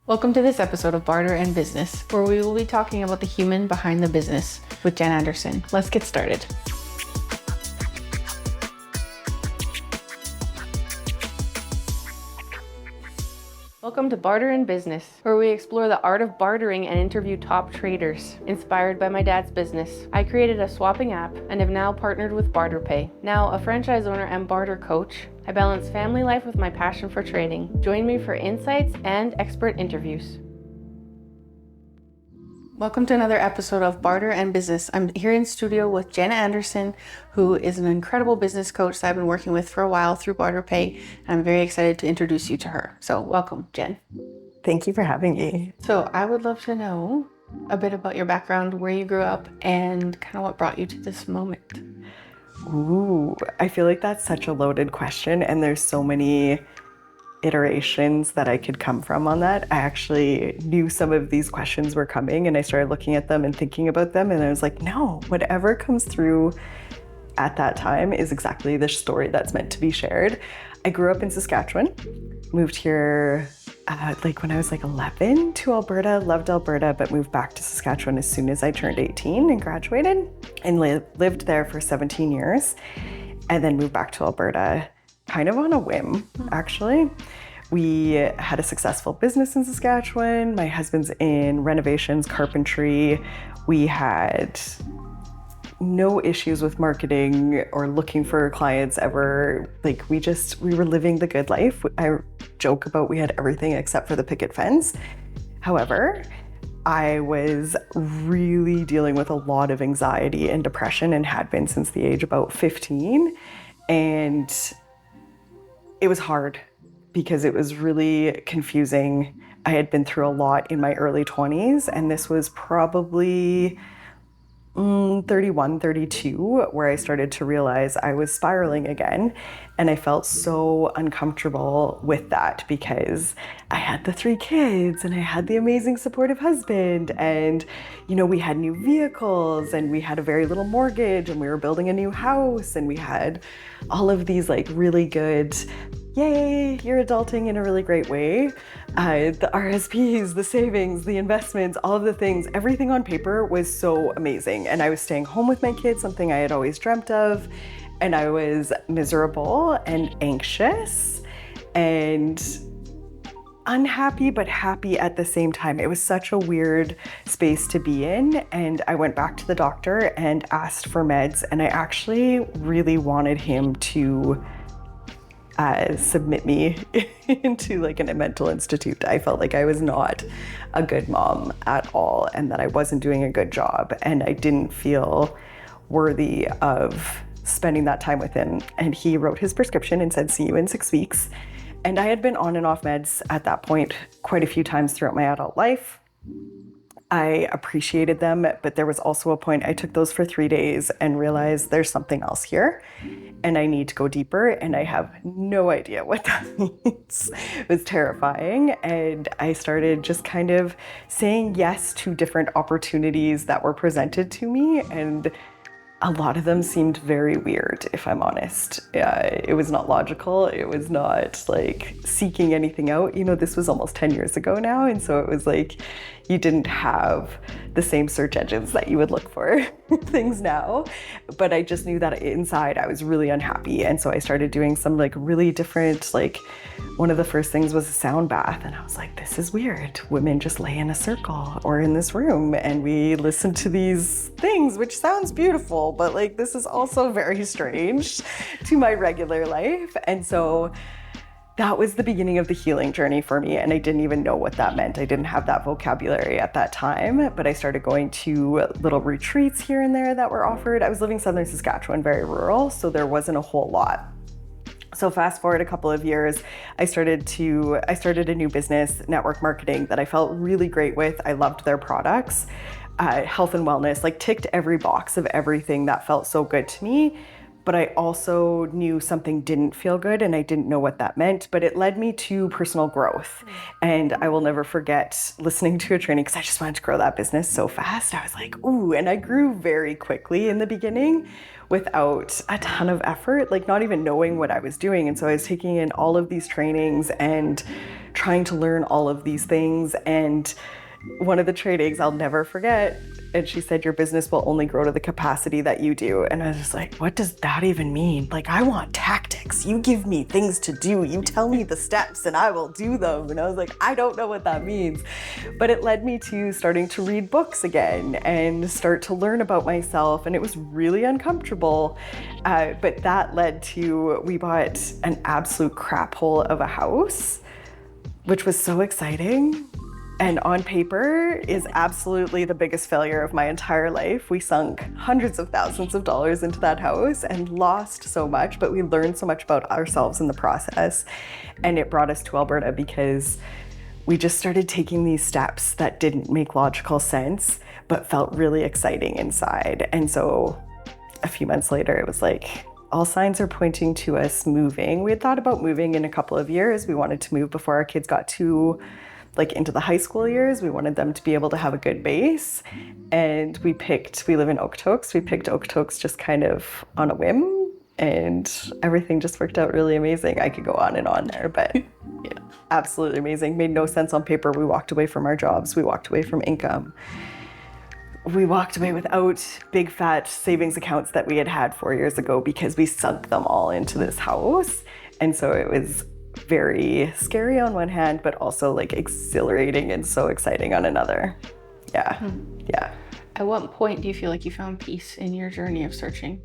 Welcome to this episode of Barter and Business, where we will be talking about the human behind the business with Jen Anderson. Let's get started. Welcome to Barter and Business, where we explore the art of bartering and interview top traders. Inspired by my dad's business, I created a swapping app and have now partnered with BarterPay. Now a franchise owner and barter coach, I balance family life with my passion for trading. Join me for insights and expert interviews. Welcome to another episode of Barter and Business. I'm here in studio with Jen Anderson, who is an incredible business coach that I've been working with for a while through BarterPay. I'm very excited to introduce you to her. So welcome, Jen. Thank you for having me. So I would love to know a bit about your background, where you grew up, and kind of what brought you to this moment. Ooh, I feel like that's such a loaded question, and there's so many iterations that I could come from on that. I actually knew some of these questions were coming, and I started looking at them and thinking about them, and I was like, no, whatever comes through at that time is exactly the story that's meant to be shared. I grew up in Saskatchewan, moved here when I was 11 to Alberta, loved Alberta, but moved back to Saskatchewan as soon as I turned 18 and graduated, and lived there for 17 years, and then moved back to Alberta kind of on a whim, actually. We had a successful business in Saskatchewan. My husband's in renovations, carpentry. We had no issues with marketing or looking for clients ever. We were living the good life. I joke about we had everything except for the picket fence. However, I was really dealing with a lot of anxiety and depression and had been since the age about 15. And it was hard because it was really confusing. I had been through a lot in my early 20s, and this was probably 31, 32, where I started to realize I was spiraling again. And I felt so uncomfortable with that because I had the 3 kids and I had the amazing supportive husband, and we had new vehicles and we had a very little mortgage and we were building a new house and we had all of these really good, yay, you're adulting in a really great way. The RSPs, the savings, the investments, all of the things, everything on paper was so amazing. And I was staying home with my kids, something I had always dreamt of. And I was miserable and anxious and unhappy, but happy at the same time. It was such a weird space to be in. And I went back to the doctor and asked for meds. And I actually really wanted him to submit me into a mental institute. I felt like I was not a good mom at all and that I wasn't doing a good job, and I didn't feel worthy of spending that time with him. And he wrote his prescription and said, see you in 6 weeks. And I had been on and off meds at that point quite a few times throughout my adult life. I appreciated them, but there was also a point I took those for 3 days and realized there's something else here and I need to go deeper, and I have no idea what that means. It was terrifying, and I started just kind of saying yes to different opportunities that were presented to me, and a lot of them seemed very weird, if I'm honest. It was not logical. It was not seeking anything out. This was almost 10 years ago now. And so it was you didn't have the same search engines that you would look for things now. But I just knew that inside I was really unhappy. And so I started doing some really different, one of the first things was a sound bath. And I was like, this is weird. Women just lay in a circle or in this room and we listen to these things, which sounds beautiful, but this is also very strange to my regular life. And so that was the beginning of the healing journey for me. And I didn't even know what that meant. I didn't have that vocabulary at that time, but I started going to little retreats here and there that were offered. I was living southern Saskatchewan, very rural, so there wasn't a whole lot. So fast forward a couple of years, I started a new business, network marketing, that I felt really great with. I loved their products, health and wellness, ticked every box of everything that felt so good to me. but I also knew something didn't feel good and I didn't know what that meant, but it led me to personal growth. And I will never forget listening to a training because I just wanted to grow that business so fast. I was like, ooh, and I grew very quickly in the beginning without a ton of effort, like not even knowing what I was doing. And so I was taking in all of these trainings and trying to learn all of these things. And one of the trainings I'll never forget, and she said, your business will only grow to the capacity that you do. And I was just like, what does that even mean? Like, I want tactics. You give me things to do. You tell me the steps and I will do them. And I was like, I don't know what that means. But it led me to starting to read books again and start to learn about myself. And it was really uncomfortable. But that led to, we bought an absolute crap hole of a house, which was so exciting. And on paper is absolutely the biggest failure of my entire life. We sunk hundreds of thousands of dollars into that house and lost so much, but we learned so much about ourselves in the process. And it brought us to Alberta because we just started taking these steps that didn't make logical sense, but felt really exciting inside. And so a few months later, it was like, all signs are pointing to us moving. We had thought about moving in a couple of years. We wanted to move before our kids got into the high school years. We wanted them to be able to have a good base. And we live in Okotoks. We picked Okotoks just kind of on a whim, and everything just worked out really amazing. I could go on and on there, but yeah, absolutely amazing. Made no sense on paper. We walked away from our jobs. We walked away from income. We walked away without big fat savings accounts that we had had 4 years ago because we sunk them all into this house. And so it was very scary on one hand, but also like exhilarating and so exciting on another. Yeah. Yeah. At what point do you feel like you found peace in your journey of searching?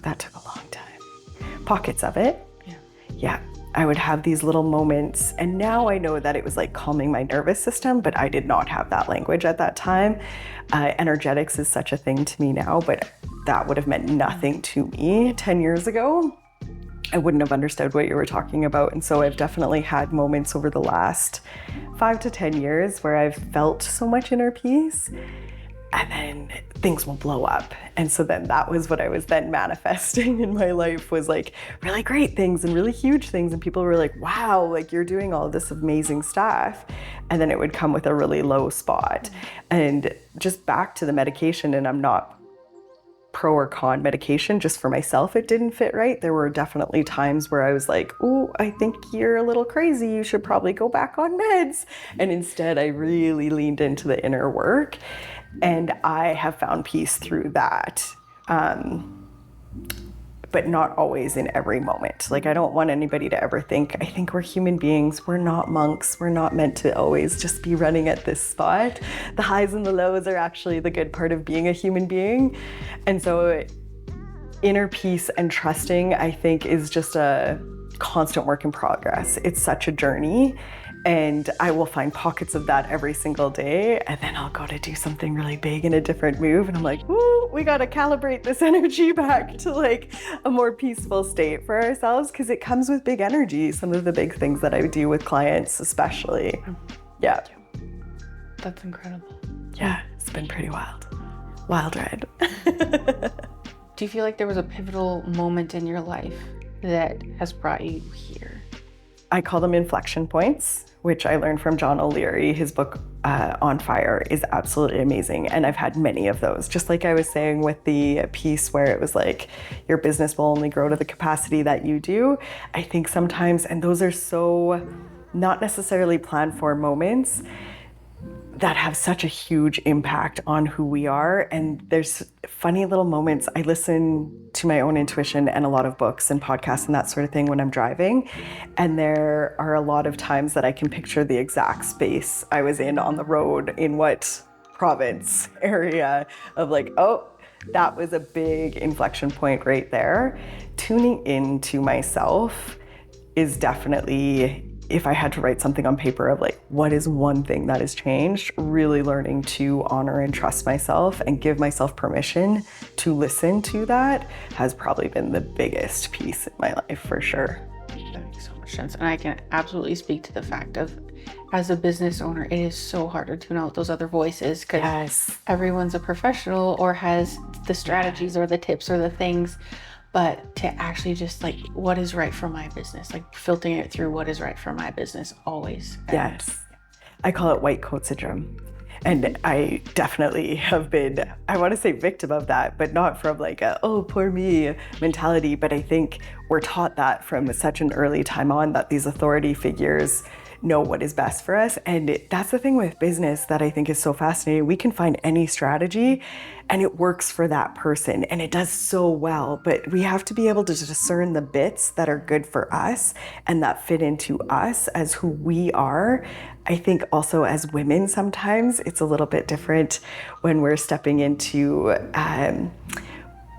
That took a long time. Pockets of it. Yeah. Yeah. I would have these little moments, and now I know that it was like calming my nervous system, but I did not have that language at that time. Energetics is such a thing to me now, but that would have meant nothing to me 10 years ago. I wouldn't have understood what you were talking about. And so I've definitely had moments over the last 5 to 10 years where I've felt so much inner peace, and then things will blow up. And so then that was what I was then manifesting in my life, was like really great things and really huge things. And people were like, wow, like you're doing all this amazing stuff. And then it would come with a really low spot. And just back to the medication, and I'm not pro or con medication, just for myself, it didn't fit right. There were definitely times where I was like, oh, I think you're a little crazy. You should probably go back on meds. And instead, I really leaned into the inner work, and I have found peace through that. But not always in every moment. Like, I don't want anybody to ever think, I think we're human beings. We're not monks. We're not meant to always just be running at this spot. The highs and the lows are actually the good part of being a human being. And so inner peace and trusting, I think, is just a constant work in progress. It's such a journey. And I will find pockets of that every single day. And then I'll go to do something really big in a different move. And I'm like, ooh, we got to calibrate this energy back to like a more peaceful state for ourselves, because it comes with big energy. Some of the big things that I do with clients, especially. Yeah. That's incredible. Yeah, it's been pretty wild. Wild ride. Do you feel like there was a pivotal moment in your life that has brought you here? I call them inflection points, which I learned from John O'Leary. His book, On Fire, is absolutely amazing. And I've had many of those. Just like I was saying with the piece where it was like, your business will only grow to the capacity that you do. I think sometimes, and those are so not necessarily planned for moments, that have such a huge impact on who we are. And there's funny little moments. I listen to my own intuition and a lot of books and podcasts and that sort of thing when I'm driving. And there are a lot of times that I can picture the exact space I was in on the road, in what province area, of like, oh, that was a big inflection point right there. Tuning into myself is definitely, if I had to write something on paper of like, what is one thing that has changed, really learning to honor and trust myself and give myself permission to listen to that has probably been the biggest piece in my life, for sure. That makes so much sense. And I can absolutely speak to the fact of as a business owner, it is so hard to tune out those other voices because Yes. everyone's a professional or has the strategies or the tips or the things. But to actually just like, what is right for my business? Like filtering it through what is right for my business always. Yes. I call it white coat syndrome. And I definitely have been, I want to say victim of that, but not from like a, oh, poor me mentality. But I think we're taught that from such an early time on, that these authority figures know what is best for us. And that's the thing with business that I think is so fascinating. We can find any strategy and it works for that person and it does so well, but we have to be able to discern the bits that are good for us and that fit into us as who we are. I think also as women, sometimes it's a little bit different when we're stepping into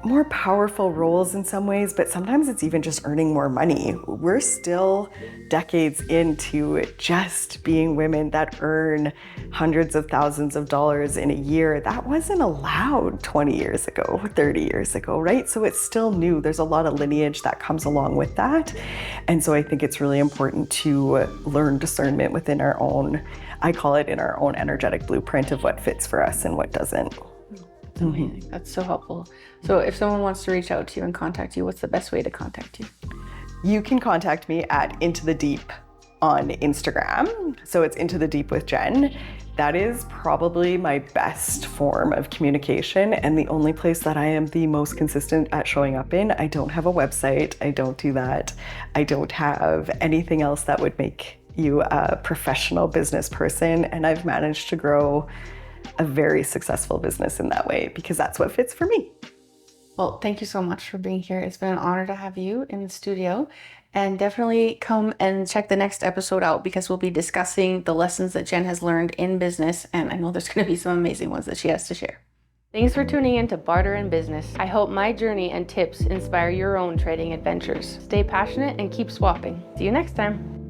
more powerful roles in some ways, but sometimes it's even just earning more money. We're still decades into just being women that earn hundreds of thousands of dollars in a year. That wasn't allowed 20 years ago, 30 years ago, right? So it's still new. There's a lot of lineage that comes along with that. And so I think it's really important to learn discernment within our own, I call it in our own energetic blueprint of what fits for us and what doesn't. Amazing. That's so helpful. So if someone wants to reach out to you and contact you, what's the best way to contact you? You can contact me at Into the Deep on Instagram. So it's Into the Deep with Jen. That is probably my best form of communication and the only place that I am the most consistent at showing up in. I don't have a website. I don't do that. I don't have anything else that would make you a professional business person. And I've managed to grow a very successful business in that way because that's what fits for me. Well, thank you so much for being here. It's been an honor to have you in the studio, and definitely come and check the next episode out because we'll be discussing the lessons that Jen has learned in business, and I know there's going to be some amazing ones that she has to share. Thanks for tuning in to Barter and Business. I hope my journey and tips inspire your own trading adventures. Stay passionate and keep swapping. See you next time.